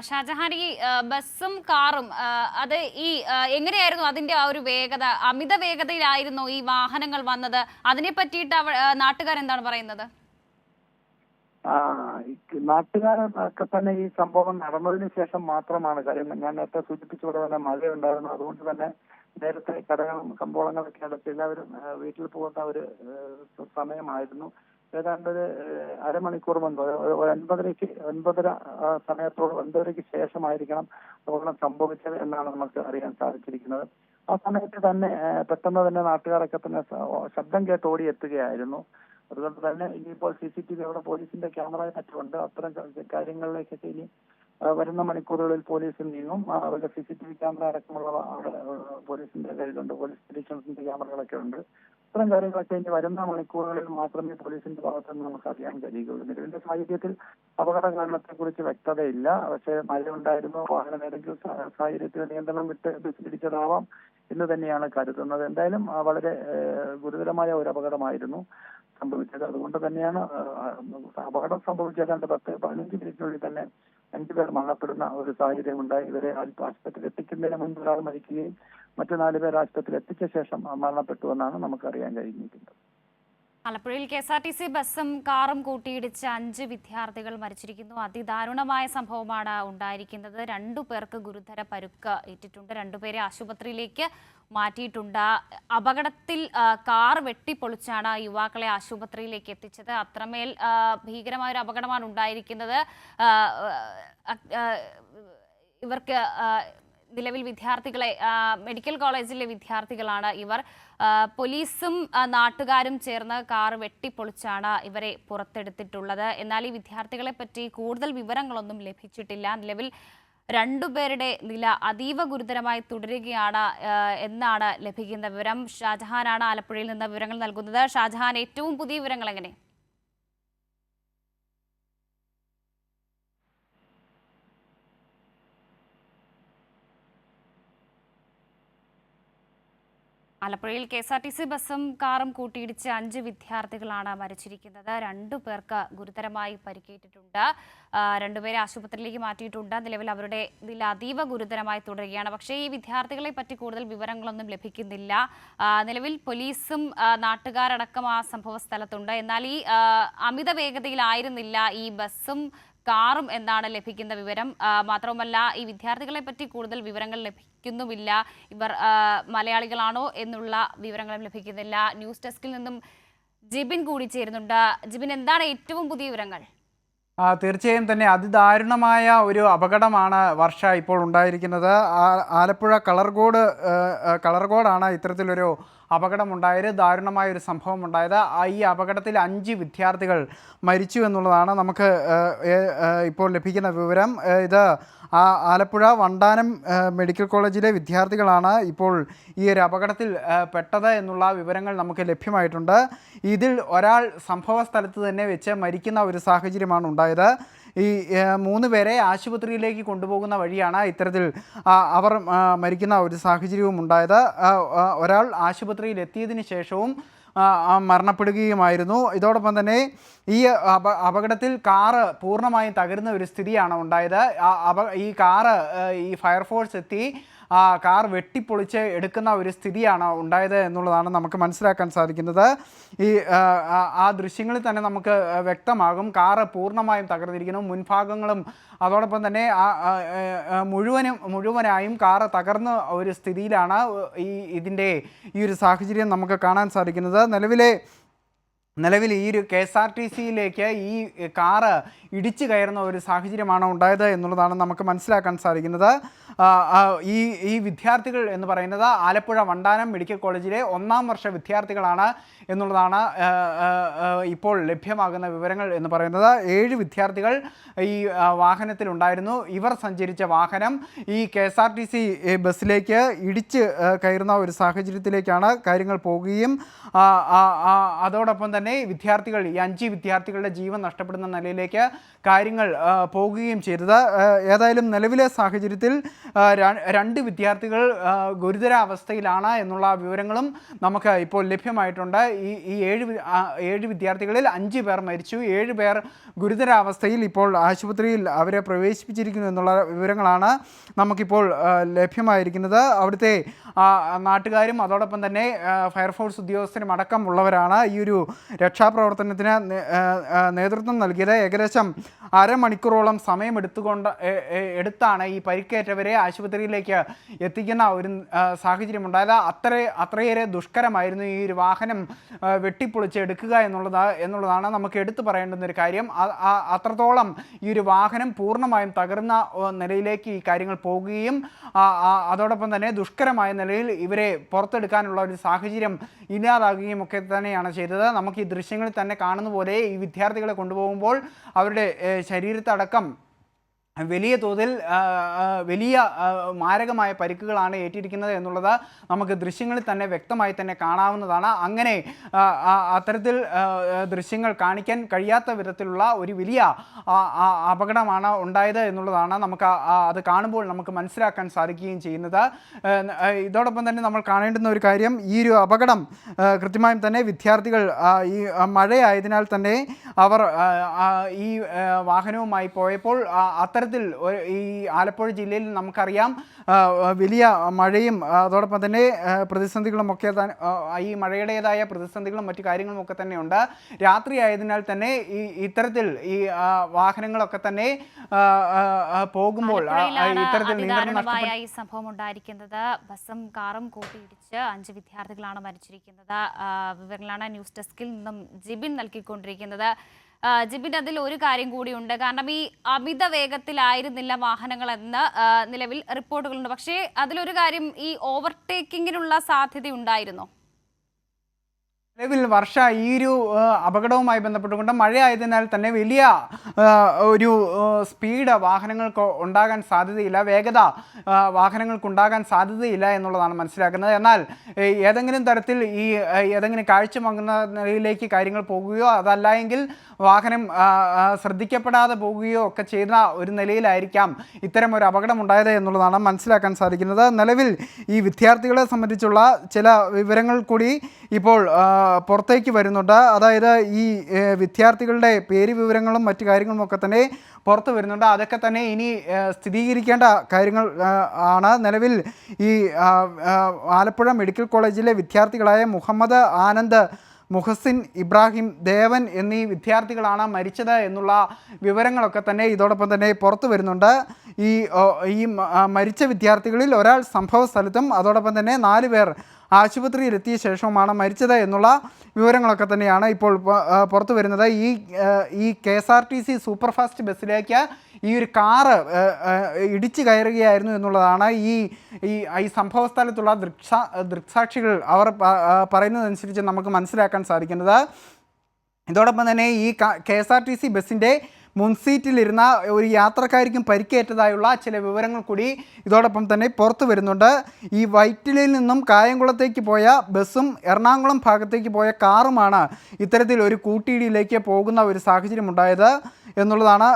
ഷാജഹാൻ, ഈ ബസ്സും കാറും അത് എങ്ങനെയായിരുന്നു അതിന്റെ ആ ഒരു വേഗത? അമിത വേഗതയിലായിരുന്നു ഈ വാഹനങ്ങൾ വന്നത്? അതിനെ പറ്റിയിട്ട് നാട്ടുകാരെന്താണ് പറയുന്നത്? നാട്ടുകാരൊക്കെ തന്നെ ഈ സംഭവം നടന്നതിന് ശേഷം മാത്രമാണ്. കാര്യം ഞാൻ നേരത്തെ സൂചിപ്പിച്ചതുപോലെ തന്നെ മഴയുണ്ടായിരുന്നു. അതുകൊണ്ട് തന്നെ നേരത്തെ കടകളും കമ്പോളങ്ങളൊക്കെ അടച്ച് എല്ലാവരും വീട്ടിൽ പോകുന്ന ഒരു സമയമായിരുന്നു. ഏതാണ്ട് ഒരു അരമണിക്കൂർ മുൻപ്, ഒരു 9:30 സമയത്തോട് 9:30 ശേഷമായിരിക്കണം അപകടം സംഭവിച്ചത് എന്നാണ് നമുക്ക് അറിയാൻ സാധിച്ചിരിക്കുന്നത്. ആ സമയത്ത് തന്നെ പെട്ടെന്ന് തന്നെ നാട്ടുകാരൊക്കെ തന്നെ ശബ്ദം കേട്ട് ഓടി എത്തുകയായിരുന്നു. അതുകൊണ്ട് തന്നെ ഇനിയിപ്പോൾ CCTV അവിടെ പോലീസിന്റെ ക്യാമറ മറ്റുണ്ട്. അത്തരം കാര്യങ്ങളിലേക്കൊക്കെ ഇനി വരുന്ന മണിക്കൂറുകളിൽ പോലീസ് നീങ്ങും. അവരുടെ CCTV ക്യാമറ അടക്കമുള്ളവ അവിടെ പോലീസിന്റെ കയ്യിലുണ്ട്. പോലീസ് സ്റ്റേഷൻസിന്റെ ക്യാമറകളൊക്കെ ഉണ്ട്. ഇത്തരം കാര്യങ്ങളൊക്കെ ഇനി വരുന്ന മണിക്കൂറുകളിൽ മാത്രമേ പോലീസിന്റെ ഭാഗത്ത് നിന്ന് നമുക്ക് അറിയാൻ കഴിയുകയുള്ളൂ. നിലവിന്റെ സാഹചര്യത്തിൽ അപകട കാരണത്തെ കുറിച്ച് വ്യക്തതയില്ല. പക്ഷേ മഴ ഉണ്ടായിരുന്നു, വാഹനം ഏതെങ്കിലും സാഹചര്യത്തിൽ നിയന്ത്രണം വിട്ട് ബസ്സിലിടിച്ചതാവാം എന്ന് തന്നെയാണ് കരുതുന്നത്. എന്തായാലും വളരെ ഗുരുതരമായ ഒരു അപകടമായിരുന്നു സംഭവിച്ചത്. അതുകൊണ്ട് തന്നെയാണ് അപകടം സംഭവിച്ച 10-15 മിനിറ്റിനുള്ളിൽ തന്നെ 5 പേർ മരണപ്പെടുന്ന ഒരു സാഹചര്യം ഉണ്ടായി. ഇവരെ ആശുപത്രിയിൽ എത്തിക്കുന്നതിന് മുൻപ് ഒരാൾ മരിക്കുകയും മറ്റു 4 പേർ ആശുപത്രിയിൽ എത്തിച്ച ശേഷം മരണപ്പെട്ടുവെന്നാണ് നമുക്കറിയാൻ കഴിഞ്ഞിരിക്കുന്നത്. ആലപ്പുഴയിൽ KSRTC ബസ്സും കാറും കൂട്ടിയിടിച്ച് 5 വിദ്യാർത്ഥികൾ മരിച്ചിരിക്കുന്നു. അതിദാരുണമായ സംഭവമാണ് ഉണ്ടായിരിക്കുന്നത്. 2 പേർക്ക് ഗുരുതര പരുക്ക് ഏറ്റിട്ടുണ്ട്. 2 പേരെ ആശുപത്രിയിലേക്ക് മാറ്റിയിട്ടുണ്ട്. അപകടത്തിൽ കാർ വെട്ടിപ്പൊളിച്ചാണ് യുവാക്കളെ ആശുപത്രിയിലേക്ക് എത്തിച്ചത്. അത്രമേൽ ഭീകരമായൊരു അപകടമാണ് ഉണ്ടായിരിക്കുന്നത്. ഇവർക്ക് നിലവിൽ വിദ്യാർത്ഥികളെ മെഡിക്കൽ കോളേജിലെ വിദ്യാർത്ഥികളാണ് ഇവർ. പോലീസും നാട്ടുകാരും ചേർന്ന് കാർ വെട്ടിപ്പൊളിച്ചാണ് ഇവരെ പുറത്തെടുത്തിട്ടുള്ളത്. എന്നാൽ ഈ വിദ്യാർത്ഥികളെ പറ്റി കൂടുതൽ വിവരങ്ങളൊന്നും ലഭിച്ചിട്ടില്ല. നിലവിൽ 2 പേരുടെ നില അതീവ ഗുരുതരമായി തുടരുകയാണ് എന്നാണ് ലഭിക്കുന്ന വിവരം. ഷാജഹാനാണ് ആലപ്പുഴയിൽ നിന്ന് വിവരങ്ങൾ നൽകുന്നത്. ഷാജഹാൻ, ഏറ്റവും പുതിയ വിവരങ്ങൾ എങ്ങനെ? ആലപ്പുഴയിൽ KSRTC ബസ്സും കാറും കൂട്ടിയിടിച്ച് 5 വിദ്യാർത്ഥികളാണ് മരിച്ചിരിക്കുന്നത്. 2 പേർക്ക് ഗുരുതരമായി പരിക്കേറ്റിട്ടുണ്ട്. 2 പേരെ ആശുപത്രിയിലേക്ക് മാറ്റിയിട്ടുണ്ട്. നിലവിൽ അവരുടെ നില അതീവ ഗുരുതരമായി തുടരുകയാണ്. പക്ഷേ ഈ വിദ്യാർത്ഥികളെ പറ്റി കൂടുതൽ വിവരങ്ങളൊന്നും ലഭിക്കുന്നില്ല. നിലവിൽ പോലീസും നാട്ടുകാരടക്കം ആ സംഭവ സ്ഥലത്തുണ്ട്. എന്നാൽ ഈ അമിത വേഗതയിലായിരുന്നില്ല ഈ ബസ്സും കാറും എന്നാണ് ലഭിക്കുന്ന വിവരം. മാത്രവുമല്ല, ഈ വിദ്യാർത്ഥികളെ പറ്റി കൂടുതൽ വിവരങ്ങൾ ലഭിക്കുന്നുമില്ല. ഇവർ മലയാളികളാണോ എന്നുള്ള വിവരങ്ങളും ലഭിക്കുന്നില്ല. ന്യൂസ് ഡെസ്കിൽ നിന്നും ജിബിൻ കൂടി ചേരുന്നുണ്ട്. ജിബിൻ, എന്താണ് ഏറ്റവും പുതിയ വിവരങ്ങൾ? തീർച്ചയായും തന്നെ അതിദാരുണമായ ഒരു അപകടമാണ് വർഷ ഇപ്പോൾ ഉണ്ടായിരിക്കുന്നത്. ആലപ്പുഴ കളർകോടാണ് ഇത്തരത്തിലൊരു അപകടമുണ്ടായത്. ദാരുണമായ ഒരു സംഭവം ഉണ്ടായത്. ഈ അപകടത്തിൽ 5 വിദ്യാർത്ഥികൾ മരിച്ചു എന്നുള്ളതാണ് നമുക്ക് ഇപ്പോൾ ലഭിക്കുന്ന വിവരം. ഇത് ആലപ്പുഴ വണ്ടാനം മെഡിക്കൽ കോളേജിലെ വിദ്യാർത്ഥികളാണ് ഇപ്പോൾ ഈ ഒരു അപകടത്തിൽ പെട്ടത് എന്നുള്ള വിവരങ്ങൾ നമുക്ക് ലഭ്യമായിട്ടുണ്ട്. ഇതിൽ ഒരാൾ സംഭവ സ്ഥലത്ത് തന്നെ വെച്ച് മരിക്കുന്ന ഒരു സാഹചര്യമാണ് ഉണ്ടായത്. ഈ 3 പേരെ ആശുപത്രിയിലേക്ക് കൊണ്ടുപോകുന്ന വഴിയാണ് ഇത്തരത്തിൽ അവർ മരിക്കുന്ന ഒരു സാഹചര്യവും ഉണ്ടായത്. ഒരാൾ ആശുപത്രിയിൽ എത്തിയതിന് ശേഷവും മരണപ്പെടുകയുമായിരുന്നു. ഇതോടൊപ്പം തന്നെ ഈ അപകടത്തിൽ കാറ് പൂർണ്ണമായും തകരുന്ന ഒരു സ്ഥിതിയാണ് ഉണ്ടായത്. ഈ കാറ് ഈ ഫയർഫോഴ്സ് എത്തി കാർ വെട്ടിപ്പൊളിച്ച് എടുക്കുന്ന ഒരു സ്ഥിതിയാണ് ഉണ്ടായത് എന്നുള്ളതാണ് നമുക്ക് മനസ്സിലാക്കാൻ സാധിക്കുന്നത്. ഈ ആ ദൃശ്യങ്ങളിൽ തന്നെ നമുക്ക് വ്യക്തമാകും കാറ് പൂർണ്ണമായും തകർന്നിരിക്കുന്നു. മുൻഭാഗങ്ങളും അതോടൊപ്പം തന്നെ മുഴുവനായും കാറ് തകർന്ന ഒരു സ്ഥിതിയിലാണ് ഇതിൻ്റെ ഈ ഒരു സാഹചര്യം നമുക്ക് കാണാൻ സാധിക്കുന്നത്. നിലവിൽ ഈ ഒരു KSRTCയിലേക്ക് ഈ കാറ് ഇടിച്ചു കയറുന്ന ഒരു സാഹചര്യമാണ് ഉണ്ടായത് എന്നുള്ളതാണ് നമുക്ക് മനസ്സിലാക്കാൻ സാധിക്കുന്നത്. ഈ വിദ്യാർത്ഥികൾ എന്ന് പറയുന്നത് ആലപ്പുഴ വണ്ടാനം മെഡിക്കൽ കോളേജിലെ 1ാം വർഷ വിദ്യാർത്ഥികളാണ് എന്നുള്ളതാണ് ഇപ്പോൾ ലഭ്യമാകുന്ന വിവരങ്ങൾ എന്ന് പറയുന്നത്. 7 വിദ്യാർത്ഥികൾ ഈ വാഹനത്തിലുണ്ടായിരുന്നു. ഇവർ സഞ്ചരിച്ച വാഹനം ഈ KSRTC ബസ്സിലേക്ക് ഇടിച്ച് കയറുന്ന ഒരു സാഹചര്യത്തിലേക്കാണ് കാര്യങ്ങൾ പോകുകയും അതോടൊപ്പം തന്നെ തന്നെ വിദ്യാർത്ഥികൾ ഈ 5 വിദ്യാർത്ഥികളുടെ ജീവൻ നഷ്ടപ്പെടുന്ന നിലയിലേക്ക് കാര്യങ്ങൾ പോകുകയും ചെയ്തത്. ഏതായാലും നിലവിലെ സാഹചര്യത്തിൽ 2 വിദ്യാർത്ഥികൾ ഗുരുതരാവസ്ഥയിലാണ് എന്നുള്ള വിവരങ്ങളും നമുക്ക് ഇപ്പോൾ ലഭ്യമായിട്ടുണ്ട്. ഈ 7 വിദ്യാർത്ഥികളിൽ 5 പേർ മരിച്ചു, 7 പേർ ഗുരുതരാവസ്ഥയിൽ ഇപ്പോൾ ആശുപത്രിയിൽ അവരെ പ്രവേശിപ്പിച്ചിരിക്കുന്നു എന്നുള്ള വിവരങ്ങളാണ് നമുക്കിപ്പോൾ ലഭ്യമായിരിക്കുന്നത്. അവിടുത്തെ നാട്ടുകാരും അതോടൊപ്പം തന്നെ ഫയർഫോഴ്സ് ഉദ്യോഗസ്ഥരും അടക്കമുള്ളവരാണ് ഈ ഒരു രക്ഷാപ്രവർത്തനത്തിന് നേതൃത്വം നൽകിയത്. ഏകദേശം അരമണിക്കൂറോളം എടുത്താണ് ഈ പരിക്കേറ്റവരെ ആശുപത്രിയിലേക്ക് എത്തിക്കുന്ന ഒരു സാഹചര്യമുണ്ടായത്. അത്രയേറെ ദുഷ്കരമായിരുന്നു ഈ ഒരു വാഹനം വെട്ടിപ്പൊളിച്ച് എടുക്കുക എന്നുള്ളതാണ് നമുക്ക് എടുത്തു പറയേണ്ടുന്ന ഒരു കാര്യം. അത്രത്തോളം ഈ ഒരു വാഹനം പൂർണ്ണമായും തകർന്ന നിലയിലേക്ക് ഈ കാര്യങ്ങൾ പോകുകയും അതോടൊപ്പം തന്നെ ദുഷ്കരമായ നിലയിൽ ഇവരെ പുറത്തെടുക്കാനുള്ള ഒരു സാഹചര്യം ഇല്ലാതാകുകയും ഒക്കെ തന്നെയാണ് ചെയ്തത്. നമുക്ക് ഈ ദൃശ്യങ്ങളിൽ തന്നെ കാണുന്ന പോലെ ഈ വിദ്യാർത്ഥികളെ കൊണ്ടുപോകുമ്പോൾ അവരുടെ ശരീരത്തടക്കം വലിയ തോതിൽ വലിയ മാരകമായ പരിക്കുകളാണ് ഏറ്റിരിക്കുന്നത് എന്നുള്ളത് നമുക്ക് ദൃശ്യങ്ങളിൽ തന്നെ വ്യക്തമായി തന്നെ കാണാവുന്നതാണ്. അങ്ങനെ അത്തരത്തിൽ ദൃശ്യങ്ങൾ കാണിക്കാൻ കഴിയാത്ത വിധത്തിലുള്ള ഒരു വലിയ അപകടമാണ് ഉണ്ടായത് എന്നുള്ളതാണ് നമുക്ക് അത് കാണുമ്പോൾ നമുക്ക് മനസ്സിലാക്കാൻ സാധിക്കുകയും ചെയ്യുന്നത്. ഇതോടൊപ്പം തന്നെ നമ്മൾ കാണേണ്ടുന്ന ഒരു കാര്യം, ഈ ഒരു അപകടം കൃത്യമായും തന്നെ വിദ്യാർത്ഥികൾ ഈ മഴയായതിനാൽ തന്നെ അവർ ഈ വാഹനവുമായി പോയപ്പോൾ അത്തരത്തിൽ ഈ ആലപ്പുഴ ജില്ലയിൽ നമുക്കറിയാം വലിയ മഴയും അതോടൊപ്പം തന്നെ പ്രതിസന്ധികളുമൊക്കെ ഈ മഴയുടേതായ പ്രതിസന്ധികളും മറ്റു കാര്യങ്ങളുമൊക്കെ തന്നെയുണ്ട്. രാത്രി ആയതിനാൽ തന്നെ ഇത്തരത്തിൽ ഈ വാഹനങ്ങളൊക്കെ തന്നെ പോകുമ്പോൾ ഇത്തരത്തിൽ ഈ സംഭവം ഉണ്ടായിരിക്കുന്നത്. ബസ്സും കാറും കൂട്ടിയിടിച്ച് 5 വിദ്യാർത്ഥികളാണ് മരിച്ചിരിക്കുന്നത്. വിവരങ്ങളാണ് ന്യൂസ് ഡെസ്കിൽ നിന്നും ജിബിൻ നൽകിക്കൊണ്ടിരിക്കുന്നത്. ജിബിൻ, അതിൽ ഒരു കാര്യം കൂടിയുണ്ട്. കാരണം ഈ അമിത വേഗത്തിലായിരുന്നില്ല വാഹനങ്ങളെന്ന് നിലവിൽ റിപ്പോർട്ടുകളുണ്ട്. പക്ഷേ അതിലൊരു കാര്യം, ഈ ഓവർടേക്കിങ്ങിനുള്ള സാധ്യത ഉണ്ടായിരുന്നോ? നിലവിൽ വർഷ ഈ ഒരു അപകടവുമായി ബന്ധപ്പെട്ടുകൊണ്ട് മഴയായതിനാൽ തന്നെ വലിയ ഒരു സ്പീഡ് വാഹനങ്ങൾക്ക് ഉണ്ടാകാൻ സാധ്യതയില്ല, വേഗത വാഹനങ്ങൾക്കുണ്ടാകാൻ സാധ്യതയില്ല എന്നുള്ളതാണ് മനസ്സിലാക്കുന്നത്. എന്നാൽ ഏതെങ്കിലും തരത്തിൽ ഏതെങ്കിലും കാഴ്ച മങ്ങുന്ന നിലയിലേക്ക് കാര്യങ്ങൾ പോകുകയോ അതല്ല എങ്കിൽ വാഹനം ശ്രദ്ധിക്കപ്പെടാതെ പോകുകയോ ഒക്കെ ചെയ്യുന്ന ഒരു നിലയിലായിരിക്കാം ഇത്തരം ഒരു അപകടം ഉണ്ടായത് എന്നുള്ളതാണ് മനസ്സിലാക്കാൻ സാധിക്കുന്നത്. നിലവിൽ ഈ വിദ്യാർത്ഥികളെ സംബന്ധിച്ചുള്ള ചില വിവരങ്ങൾ കൂടി ഇപ്പോൾ പുറത്തേക്ക് വരുന്നുണ്ട്. അതായത് ഈ വിദ്യാർത്ഥികളുടെ പേര് വിവരങ്ങളും മറ്റു കാര്യങ്ങളും ഒക്കെ തന്നെ പുറത്തു വരുന്നുണ്ട്. അതൊക്കെ തന്നെ ഇനി സ്ഥിരീകരിക്കേണ്ട കാര്യങ്ങൾ ആണ്. നിലവിൽ ഈ ആലപ്പുഴ മെഡിക്കൽ കോളേജിലെ വിദ്യാർത്ഥികളായ മുഹമ്മദ് ആനന്ദ്, മുഹസിൻ, ഇബ്രാഹിം, ദേവൻ എന്നീ വിദ്യാർത്ഥികളാണ് മരിച്ചത് എന്നുള്ള വിവരങ്ങളൊക്കെ തന്നെ ഇതോടൊപ്പം തന്നെ പുറത്തു വരുന്നുണ്ട്. ഈ മരിച്ച വിദ്യാർത്ഥികളിൽ ഒരാൾ സംഭവ സ്ഥലത്തും അതോടൊപ്പം തന്നെ 4 പേർ ആശുപത്രിയിലെത്തിയ ശേഷവുമാണ് മരിച്ചത് എന്നുള്ള വിവരങ്ങളൊക്കെ തന്നെയാണ് ഇപ്പോൾ പുറത്തു വരുന്നത്. ഈ KSRTC സൂപ്പർ ഫാസ്റ്റ് ബസ്സിലേക്ക് ഈ ഒരു കാറ് ഇടിച്ചു കയറുകയായിരുന്നു എന്നുള്ളതാണ് ഈ സംഭവ സ്ഥലത്തുള്ള ദൃക്സാക്ഷികൾ അവർ പറയുന്നതനുസരിച്ച് നമുക്ക് മനസ്സിലാക്കാൻ സാധിക്കുന്നത്. ഇതോടൊപ്പം തന്നെ ഈ KSRTC ബസ്സിൻ്റെ മുൻസീറ്റിലിരുന്ന ഒരു യാത്രക്കാർക്കും പരിക്കേറ്റതായുള്ള ചില വിവരങ്ങൾ കൂടി ഇതോടൊപ്പം തന്നെ പുറത്തു വരുന്നുണ്ട്. ഈ വൈറ്റിലയിൽ നിന്നും കായംകുളത്തേക്ക് പോയ ബസ്സും എറണാകുളം ഭാഗത്തേക്ക് പോയ കാറുമാണ് ഇത്തരത്തിൽ ഒരു കൂട്ടിയിടിയിലേക്ക് പോകുന്ന ഒരു സാഹചര്യം ഉണ്ടായത് എന്നുള്ളതാണ്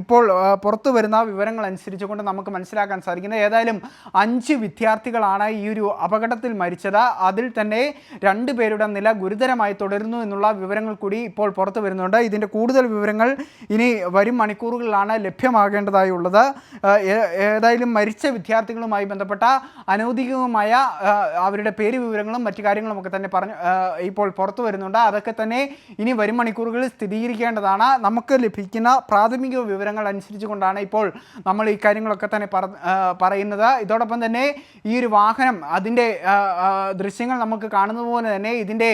ഇപ്പോൾ പുറത്തു വരുന്ന വിവരങ്ങൾ അനുസരിച്ചുകൊണ്ട് നമുക്ക് മനസ്സിലാക്കാൻ സാധിക്കുന്നത്. ഏതായാലും 5 വിദ്യാർത്ഥികളാണ് ഈ ഒരു അപകടത്തിൽ മരിച്ചത്. അതിൽ തന്നെ 2 പേരുടെ നില ഗുരുതരമായി തുടരുന്നു എന്നുള്ള വിവരങ്ങൾ കൂടി ഇപ്പോൾ പുറത്തു വരുന്നുണ്ട്. ഇതിൻ്റെ കൂടുതൽ വിവരങ്ങൾ ഇനി വരും മണിക്കൂറുകളിലാണ് ലഭ്യമാകേണ്ടതായുള്ളത്. ഏതായാലും മരിച്ച വിദ്യാർത്ഥികളുമായി ബന്ധപ്പെട്ട അനൗദ്യോഗികമായ അവരുടെ പേര് വിവരങ്ങളും മറ്റു കാര്യങ്ങളും ഒക്കെ തന്നെ ഇപ്പോൾ പുറത്തു വരുന്നുണ്ട്. അതൊക്കെ തന്നെ ഇനി വരും മണിക്കൂറുകളിൽ സ്ഥിരീകരിക്കേണ്ടതാണ്. നമുക്ക് ലഭിക്കുന്ന പ്രാഥമിക വിവരങ്ങൾ അനുസരിച്ച് കൊണ്ടാണ് ഇപ്പോൾ നമ്മൾ ഈ കാര്യങ്ങളൊക്കെ തന്നെ പറയുന്നത്. ഇതോടൊപ്പം തന്നെ ഈ ഒരു വാഹനം അതിൻ്റെ ദൃശ്യങ്ങൾ നമുക്ക് കാണുന്നത് പോലെ തന്നെ ഇതിൻ്റെ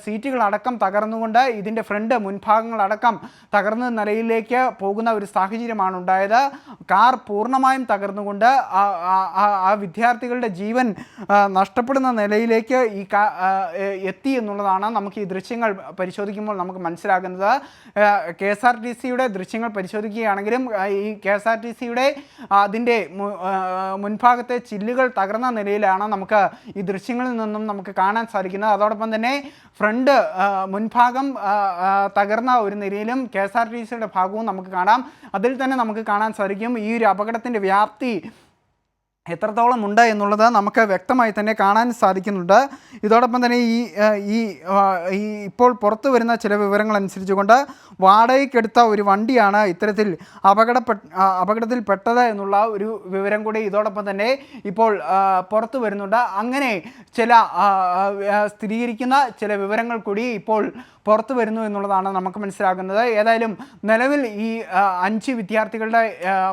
സീറ്റുകളടക്കം തകർന്നുകൊണ്ട് ഇതിൻ്റെ മുൻഭാഗങ്ങളടക്കം അടക്കം തകർന്ന നിലയിലേക്ക് പോകുന്ന ഒരു സാഹചര്യമാണ് ഉണ്ടായത്. കാർ പൂർണ്ണമായും തകർന്നുകൊണ്ട് ആ വിദ്യാർത്ഥികളുടെ ജീവൻ നഷ്ടപ്പെടുന്ന നിലയിലേക്ക് എത്തി എന്നുള്ളതാണ് നമുക്ക് ഈ ദൃശ്യങ്ങൾ പരിശോധിക്കുമ്പോൾ നമുക്ക് മനസ്സിലാകുന്നത്. KSRTCയുടെ ദൃശ്യങ്ങൾ പരിശോധിക്കുകയാണെങ്കിലും ഈ KSRTCയുടെ അതിൻ്റെ മുൻഭാഗത്തെ ചില്ലുകൾ തകർന്ന നിലയിലാണ് നമുക്ക് ഈ ദൃശ്യങ്ങളിൽ നിന്നും നമുക്ക് കാണാൻ സാധിക്കുന്നത്. അതോടൊപ്പം തന്നെ ഫ്രണ്ട് മുൻഭാഗം തകർന്ന ഒരു നിലയിലും KSRTCയുടെ ഭാഗവും നമുക്ക് കാണാം. അതിൽ തന്നെ നമുക്ക് കാണാൻ സാധിക്കും ഈ ഒരു അപകടത്തിൻ്റെ വ്യാപ്തി എത്രത്തോളം ഉണ്ട് എന്നുള്ളത് നമുക്ക് വ്യക്തമായി തന്നെ കാണാൻ സാധിക്കുന്നുണ്ട്. ഇതോടൊപ്പം തന്നെ ഈ ഇപ്പോൾ പുറത്തു വരുന്ന ചില വിവരങ്ങൾ അനുസരിച്ചുകൊണ്ട് വാടകയ്ക്കെടുത്ത ഒരു വണ്ടിയാണ് ഇത്തരത്തിൽ അപകടത്തിൽപ്പെട്ടത് എന്നുള്ള ഒരു വിവരം കൂടി ഇതോടൊപ്പം തന്നെ ഇപ്പോൾ പുറത്തു വരുന്നുണ്ട്. അങ്ങനെ ചില സ്ഥിരീകരിക്കുന്ന ചില വിവരങ്ങൾ കൂടി ഇപ്പോൾ പുറത്തു വരുന്നു എന്നുള്ളതാണ് നമുക്ക് മനസ്സിലാക്കുന്നത്. ഏതായാലും നിലവിൽ ഈ 5 വിദ്യാർത്ഥികളുടെ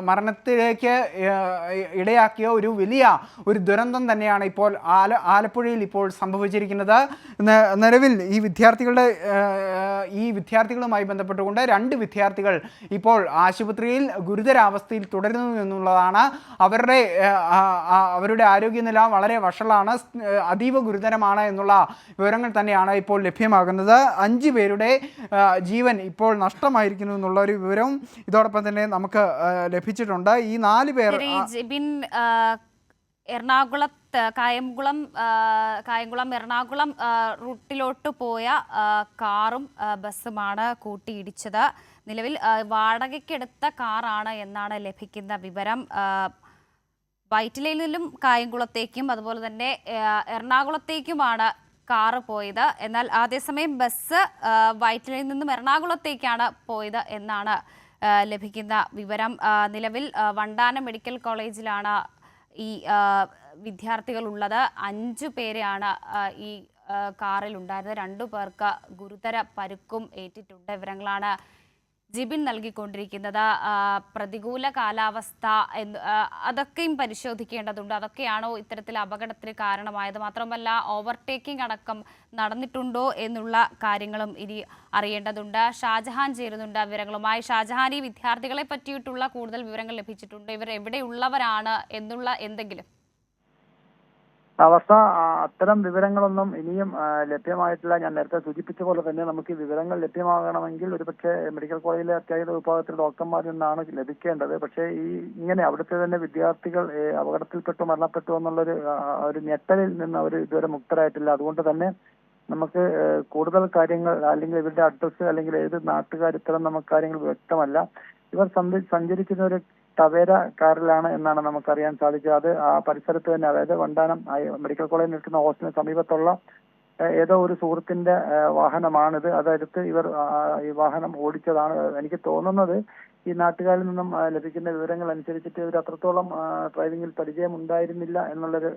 മരണത്തിലേക്ക് ഇടയാക്കിയ ഒരു വലിയ ഒരു ദുരന്തം തന്നെയാണ് ഇപ്പോൾ ആലപ്പുഴയിൽ ഇപ്പോൾ സംഭവിച്ചിരിക്കുന്നത്. നിലവിൽ ഈ വിദ്യാർത്ഥികളുമായി ബന്ധപ്പെട്ടുകൊണ്ട് 2 വിദ്യാർത്ഥികൾ ഇപ്പോൾ ആശുപത്രിയിൽ ഗുരുതരാവസ്ഥയിൽ തുടരുന്നു എന്നുള്ളതാണ്. അവരുടെ ആരോഗ്യനില വളരെ വഷളാണ്, അതീവ ഗുരുതരമാണ് എന്നുള്ള വിവരങ്ങൾ തന്നെയാണ് ഇപ്പോൾ ലഭ്യമാകുന്നത്. 5 പേരുടെ ജീവൻ ഇപ്പോൾ നഷ്ടമായിരിക്കുന്നു എന്നുള്ള ഒരു വിവരവും ഇതോടൊപ്പം തന്നെ നമുക്ക് ലഭിച്ചിട്ടുണ്ട്. ഈ 4 പേർ കായംകുളം എറണാകുളം റൂട്ടിലോട്ട് പോയ കാറും ബസ്സുമാണ് കൂട്ടിയിടിച്ചത്. നിലവിൽ വാടകയ്ക്കെടുത്ത കാറാണ് എന്നാണ് ലഭിക്കുന്ന വിവരം. വൈറ്റിലയിൽ നിന്നും കായംകുളത്തേക്കും അതുപോലെ തന്നെ എറണാകുളത്തേക്കുമാണ് കാറ് പോയത്. എന്നാൽ അതേസമയം ബസ് വൈറ്റിലയിൽ നിന്നും എറണാകുളത്തേക്കാണ് പോയത് എന്നാണ് ലഭിക്കുന്ന വിവരം. നിലവിൽ വണ്ടാനം മെഡിക്കൽ കോളേജിലാണ് ഈ വിദ്യാർത്ഥികൾ ഉള്ളത്. 5 പേരെയാണ് ഈ കാറിൽ ഉണ്ടായിരുന്നത്. 2 പേർക്ക് ഗുരുതര പരുക്കും ഏറ്റിട്ടുണ്ട്. വിവരങ്ങളാണ് ജിബിൻ നൽകിക്കൊണ്ടിരിക്കുന്നത്. പ്രതികൂല കാലാവസ്ഥ അതൊക്കെയും പരിശോധിക്കേണ്ടതുണ്ട്. അതൊക്കെയാണോ ഇത്തരത്തിൽ അപകടത്തിന് കാരണമായത്? മാത്രമല്ല ഓവർടേക്കിംഗ് അടക്കം നടന്നിട്ടുണ്ടോ എന്നുള്ള കാര്യങ്ങളും ഇനി അറിയേണ്ടതുണ്ട്. ഷാജഹാൻ ചേരുന്നുണ്ട് വിവരങ്ങളുമായി. ഷാജഹാൻ, ഈ വിദ്യാർത്ഥികളെ പറ്റിയിട്ടുള്ള കൂടുതൽ വിവരങ്ങൾ ലഭിച്ചിട്ടുണ്ട്? ഇവർ എവിടെയുള്ളവരാണ് എന്നുള്ള എന്തെങ്കിലും അവസ്ഥ അത്തരം വിവരങ്ങളൊന്നും ഇനിയും ലഭ്യമായിട്ടില്ല. ഞാൻ നേരത്തെ സൂചിപ്പിച്ച പോലെ തന്നെ നമുക്ക് ഈ വിവരങ്ങൾ ലഭ്യമാകണമെങ്കിൽ ഒരുപക്ഷെ മെഡിക്കൽ കോളേജിലെ അത്യാഹിത വിഭാഗത്തിൽ ഡോക്ടർമാരിൽ നിന്നാണ് ലഭിക്കേണ്ടത്. പക്ഷേ ഇങ്ങനെ അവിടുത്തെ തന്നെ വിദ്യാർത്ഥികൾ അപകടത്തിൽപ്പെട്ടു മരണപ്പെട്ടു എന്നുള്ളൊരു ഞെട്ടലിൽ നിന്ന് അവർ ഇതുവരെ മുക്തരായിട്ടില്ല. അതുകൊണ്ട് തന്നെ നമുക്ക് കൂടുതൽ കാര്യങ്ങൾ അല്ലെങ്കിൽ ഇവരുടെ അഡ്രസ്സ് അല്ലെങ്കിൽ ഏത് നാട്ടുകാർ ഇത്തരം നമുക്ക് കാര്യങ്ങൾ വ്യക്തമല്ല. ഇവർ സഞ്ചരിക്കുന്ന ഒരു ടവേര കാറിലാണ് എന്നാണ് നമുക്കറിയാൻ സാധിച്ചത്. അത് ആ പരിസരത്ത് തന്നെ, അതായത് വണ്ടാനം മെഡിക്കൽ കോളേജിൽ നിൽക്കുന്ന ഹോസ്റ്റലിന് സമീപത്തുള്ള ഏതോ ഒരു സുഹൃത്തിന്റെ വാഹനമാണിത്. അതെടുത്ത് ഇവർ ഈ വാഹനം ഓടിച്ചതാണ്. എനിക്ക് തോന്നുന്നത് ഈ നാട്ടുകാരിൽ നിന്നും ലഭിക്കുന്ന വിവരങ്ങൾ അനുസരിച്ചിട്ട് ഇവർ അത്രത്തോളം ഡ്രൈവിംഗിൽ പരിചയം ഉണ്ടായിരുന്നില്ല എന്നുള്ളൊരു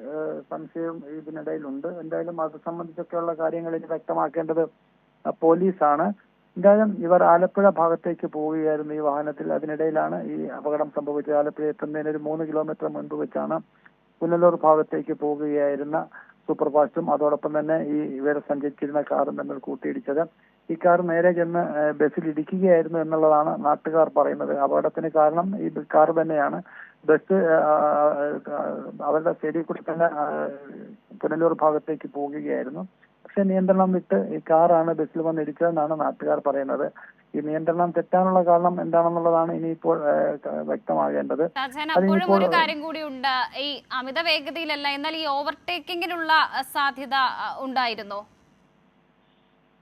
സംശയം ഇതിനിടയിലുണ്ട്. എന്തായാലും അത് സംബന്ധിച്ചൊക്കെയുള്ള കാര്യങ്ങൾ ഇനി വ്യക്തമാക്കേണ്ടത് പോലീസാണ്. എന്തായാലും ഇവർ ആലപ്പുഴ ഭാഗത്തേക്ക് പോവുകയായിരുന്നു ഈ വാഹനത്തിൽ. അതിനിടയിലാണ് ഈ അപകടം സംഭവിച്ചത്. ആലപ്പുഴ എത്തുന്നതിന് ഒരു 3 കിലോമീറ്റർ മുൻപ് വെച്ചാണ് പുനലൂർ ഭാഗത്തേക്ക് പോവുകയായിരുന്ന സൂപ്പർ ഫാസ്റ്റും അതോടൊപ്പം തന്നെ ഇവർ സഞ്ചരിച്ചിരുന്ന കാറും തമ്മിൽ കൂട്ടിയിടിച്ചത്. ഈ കാർ നേരെ ചെന്ന് ബസ്സിൽ ഇടിക്കുകയായിരുന്നു എന്നുള്ളതാണ് നാട്ടുകാർ പറയുന്നത്. അപകടത്തിന് കാരണം ഈ കാർ തന്നെയാണ്. ബസ് അവരുടെ സൈഡിൽ കൂടി തന്നെ പുനലൂർ ഭാഗത്തേക്ക് പോകുകയായിരുന്നു. പക്ഷെ നിയന്ത്രണം വിട്ട് ഈ കാറാണ് ബസ്സിൽ വന്ന് ഇടിച്ചതെന്നാണ് നാട്ടുകാർ പറയുന്നത്. ഈ നിയന്ത്രണം തെറ്റാനുള്ള കാരണം എന്താണെന്നുള്ളതാണ് ഇനിയിപ്പോൾ വ്യക്തമാകേണ്ടത്. അപ്പോഴും ഒരു കാര്യം കൂടി ഉണ്ട്, ഈ അമിത വേഗതയിലല്ല, എന്നാൽ ഈ ഓവർടേക്കിങ്ങിനുള്ള സാധ്യത ഉണ്ടായിരുന്നോ?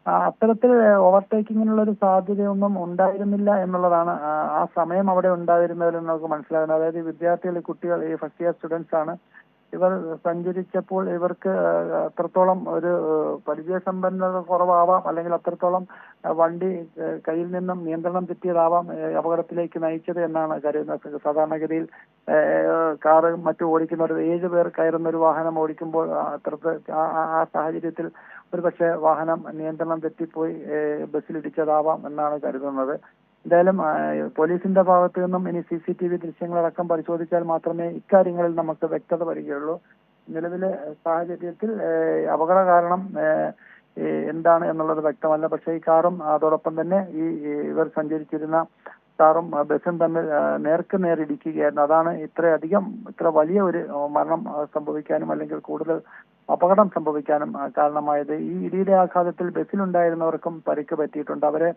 അത്തരത്തിൽ ഓവർടേക്കിങ്ങിനുള്ള ഒരു സാധ്യതയൊന്നും ഉണ്ടായിരുന്നില്ല എന്നുള്ളതാണ് ആ സമയം അവിടെ ഉണ്ടായിരുന്നതിൽ നമുക്ക് മനസ്സിലാകുന്നത്. അതായത് വിദ്യാർത്ഥികൾ, കുട്ടികൾ, ഈ ഫസ്റ്റ് ഇയർ സ്റ്റുഡൻസ് ആണ്. ഇവർ സഞ്ചരിച്ചപ്പോൾ ഇവർക്ക് അത്രത്തോളം ഒരു പരിചയസമ്പന്നത കുറവാവാം, അല്ലെങ്കിൽ അത്രത്തോളം വണ്ടി കയ്യിൽ നിന്നും നിയന്ത്രണം തെറ്റിയതാവാം അപകടത്തിലേക്ക് നയിച്ചത് എന്നാണ് കരുതുന്നത്. സാധാരണഗതിയിൽ കാറ് മറ്റു ഓടിക്കുന്നവർ 7 പേർ കയറുന്ന ഒരു വാഹനം ഓടിക്കുമ്പോൾ ആ സാഹചര്യത്തിൽ ഒരു പക്ഷേ വാഹനം നിയന്ത്രണം തെറ്റിപ്പോയി ബസ്സിലിടിച്ചതാവാം എന്നാണ് കരുതുന്നത്. എന്തായാലും പോലീസിന്റെ ഭാഗത്തു നിന്നും ഇനി CCTV ദൃശ്യങ്ങളടക്കം പരിശോധിച്ചാൽ മാത്രമേ ഇക്കാര്യങ്ങളിൽ നമുക്ക് വ്യക്തത വരികയുള്ളൂ. നിലവിലെ സാഹചര്യത്തിൽ അപകട കാരണം എന്താണ് എന്നുള്ളത് വ്യക്തമല്ല. പക്ഷേ ഈ കാറും അതോടൊപ്പം തന്നെ ഇവർ സഞ്ചരിച്ചിരുന്ന കാറും ബസ്സും തമ്മിൽ നേർക്ക് നേരിടിക്കുകയായിരുന്നു. അതാണ് ഇത്ര വലിയ ഒരു മരണം സംഭവിക്കാനും അല്ലെങ്കിൽ കൂടുതൽ അപകടം സംഭവിക്കാനും കാരണമായത്. ഈ ഇടിയുടെ ആഘാതത്തിൽ ബസ്സിലുണ്ടായിരുന്നവർക്കും പരിക്ക് പറ്റിയിട്ടുണ്ട്. അവരെ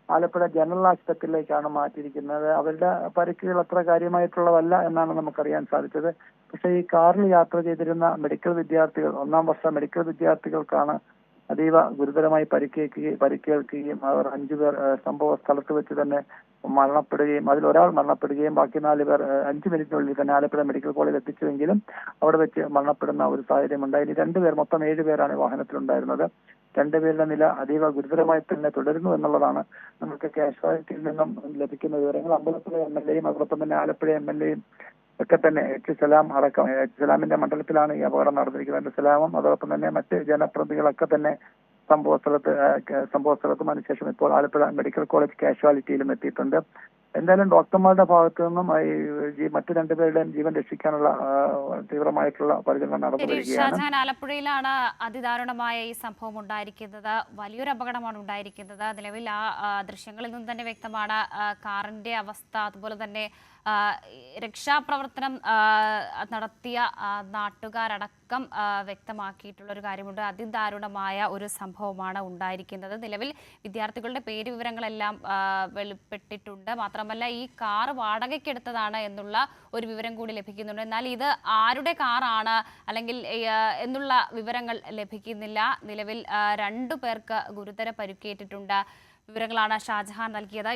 ആലപ്പുഴ ജനറൽ ആശുപത്രിയിലേക്കാണ് മാറ്റിയിരിക്കുന്നത്. അവരുടെ പരിക്കുകൾ അത്ര കാര്യമായിട്ടുള്ളതല്ല എന്നാണ് നമുക്കറിയാൻ സാധിച്ചത്. പക്ഷേ ഈ കാറിൽ യാത്ര ചെയ്തിരുന്ന മെഡിക്കൽ വിദ്യാർത്ഥികൾ, 1ാം വർഷ മെഡിക്കൽ വിദ്യാർത്ഥികൾക്കാണ് അതീവ ഗുരുതരമായി പരിക്കേൽക്കുകയും അവർ 5 പേർ സംഭവ സ്ഥലത്ത് വെച്ച് തന്നെ മരണപ്പെടുകയും അതിൽ ഒരാൾ മരണപ്പെടുകയും ബാക്കി 4 പേർ 5 മിനിറ്റിനുള്ളിൽ തന്നെ ആലപ്പുഴ മെഡിക്കൽ കോളേജിൽ എത്തിച്ചുവെങ്കിലും അവിടെ വെച്ച് മരണപ്പെടുന്ന ഒരു സാഹചര്യം ഉണ്ടായി. ഇനി 2 പേർ, മൊത്തം 7 പേരാണ് വാഹനത്തിലുണ്ടായിരുന്നത്. 2 പേരുടെ നില അതീവ ഗുരുതരമായി തന്നെ തുടരുന്നു എന്നുള്ളതാണ് നമുക്ക് കാഷ്വാലിറ്റിയിൽ നിന്നും ലഭിക്കുന്ന വിവരങ്ങൾ. അമ്പലപ്പുഴ MLA യും അതോടൊപ്പം തന്നെ ആലപ്പുഴ MLA യും ഒക്കെ തന്നെ സലാം അടക്കം, സലാമിന്റെ മണ്ഡലത്തിലാണ് ഈ അപകടം നടന്നിരിക്കുന്നത്. സലാമും അതോടൊപ്പം തന്നെ മറ്റ് ജനപ്രതിനിധികളൊക്കെ തന്നെ സംഭവ സ്ഥലത്തും അതിനുശേഷം ഇപ്പോൾ ആലപ്പുഴ മെഡിക്കൽ കോളേജ് കാഷ്വാലിറ്റിയിലും എത്തിയിട്ടുണ്ട്. എന്തായാലും ഡോക്ടർമാരുടെ ഭാഗത്തു നിന്നും മറ്റു 2 പേരുടെയും ജീവൻ രക്ഷിക്കാനുള്ള തീവ്രമായിട്ടുള്ള പരിചരണം നടന്നു വരികയാണ്. ഷാജഹാൻ, ആലപ്പുഴയിലാണ് അതിദാരുണമായ ഈ സംഭവം ഉണ്ടായിരിക്കുന്നത്. വലിയൊരു അപകടമാണ് ഉണ്ടായിരിക്കുന്നത്. നിലവിൽ ആ ദൃശ്യങ്ങളിൽ നിന്ന് തന്നെ വ്യക്തമാണ് കാറിന്റെ അവസ്ഥ. അതുപോലെ തന്നെ രക്ഷാപ്രവർത്തനം നടത്തിയ നാട്ടുകാരടക്കം വ്യക്തമാക്കിയിട്ടുള്ള ഒരു കാര്യമുണ്ട്. അതിദാരുണമായ ഒരു സംഭവമാണ് ഉണ്ടായിരിക്കുന്നത്. നിലവിൽ വിദ്യാർത്ഥികളുടെ പേര് വിവരങ്ങളെല്ലാം വെളിപ്പെട്ടിട്ടുണ്ട്. മാത്രമല്ല ഈ കാർ വാടകയ്ക്കെടുത്തതാണ് എന്നുള്ള ഒരു വിവരം കൂടി ലഭിക്കുന്നുണ്ട്. എന്നാൽ ഇത് ആരുടെ കാറാണ് അല്ലെങ്കിൽ എന്നുള്ള വിവരങ്ങൾ ലഭിക്കുന്നില്ല. നിലവിൽ 2 പേർക്ക് ഗുരുതര പരിക്കേറ്റിട്ടുണ്ട്. വിവരങ്ങളാണ് ഷാജഹാൻ നൽകിയത്.